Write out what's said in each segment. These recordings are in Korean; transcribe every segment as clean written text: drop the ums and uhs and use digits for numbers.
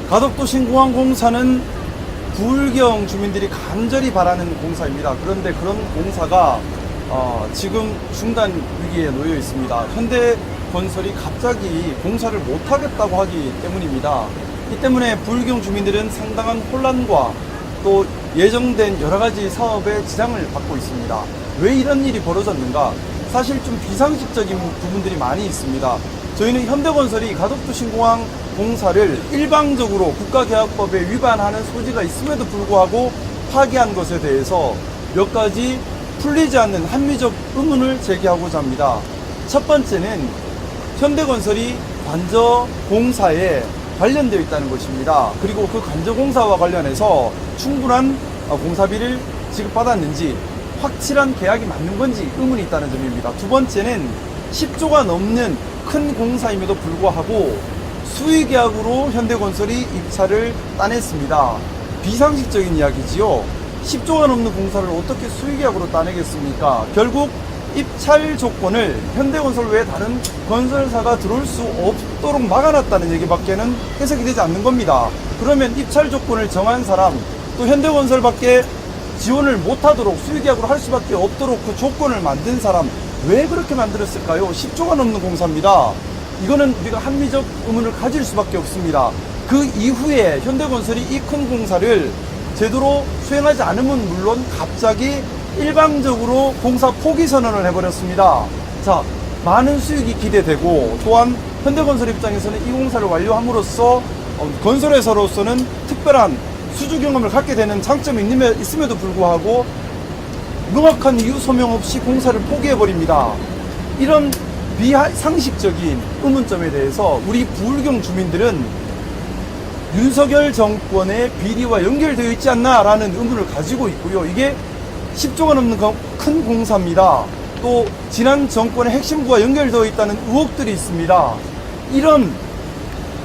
가덕도 신공항 공사는 부울경 주민들이 간절히 바라는 공사입니다. 그런데 그런 공사가 지금 중단 위기에 놓여 있습니다. 현대건설이 갑자기 공사를 못하겠다고 하기 때문입니다. 이 때문에 부울경 주민들은 상당한 혼란과 또 예정된 여러가지 사업에 지장을 받고 있습니다. 왜 이런 일이 벌어졌는가? 사실 좀 비상식적인 부분들이 많이 있습니다. 저희는 현대건설이 가덕도 신공항 공사를 일방적으로 국가계약법에 위반하는 소지가 있음에도 불구하고 파기한 것에 대해서 몇 가지 풀리지 않는 합리적 의문을 제기하고자 합니다. 첫 번째는 현대건설이 관저 공사에 관련되어 있다는 것입니다. 그리고 그 관저 공사와 관련해서 충분한 공사비를 지급받았는지 확실한 계약이 맞는 건지 의문이 있다는 점입니다. 두 번째는 10조가 넘는 큰 공사임에도 불구하고 수의계약으로 현대건설이 입찰을 따냈습니다. 비상식적인 이야기지요. 10조가 넘는 공사를 어떻게 수의계약으로 따내겠습니까? 결국 입찰 조건을 현대건설 외에 다른 건설사가 들어올 수 없도록 막아놨다는 얘기밖에는 해석이 되지 않는 겁니다. 그러면 입찰 조건을 정한 사람, 또 현대건설밖에 지원을 못하도록 수의계약으로 할 수밖에 없도록 그 조건을 만든 사람, 왜 그렇게 만들었을까요? 10조가 넘는 공사입니다. 이거는 우리가 합리적 의문을 가질 수밖에 없습니다. 그 이후에 현대건설이 이 큰 공사를 제대로 수행하지 않으면 물론 갑자기 일방적으로 공사 포기 선언을 해버렸습니다. 자, 많은 수익이 기대되고 또한 현대건설 입장에서는 이 공사를 완료함으로써 건설회사로서는 특별한 수주 경험을 갖게 되는 장점이 있음에도 불구하고 명확한 이유 소명 없이 공사를 포기해버립니다. 이런 비상식적인 의문점에 대해서 우리 부울경 주민들은 윤석열 정권의 비리와 연결되어 있지 않나라는 의문을 가지고 있고요. 이게 10조가 넘는 큰 공사입니다. 또 지난 정권의 핵심부와 연결되어 있다는 의혹들이 있습니다. 이런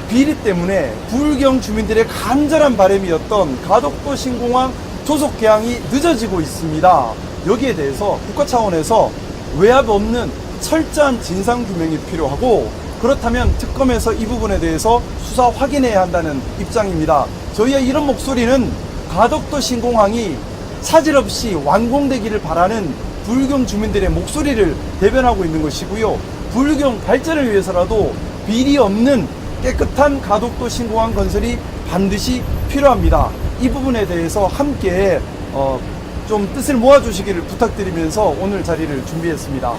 비리 때문에 부울경 주민들의 간절한 바람이었던 가덕도 신공항 조속 개항이 늦어지고 있습니다. 여기에 대해서 국가 차원에서 외압 없는 철저한 진상규명이 필요하고, 그렇다면 특검에서 이 부분에 대해서 수사 확인해야 한다는 입장입니다. 저희의 이런 목소리는 가덕도 신공항이 차질 없이 완공되기를 바라는 부울경 주민들의 목소리를 대변하고 있는 것이고요. 부울경 발전을 위해서라도 비리 없는 깨끗한 가덕도 신공항 건설이 반드시 필요합니다. 이 부분에 대해서 함께 좀 뜻을 모아주시기를 부탁드리면서 오늘 자리를 준비했습니다.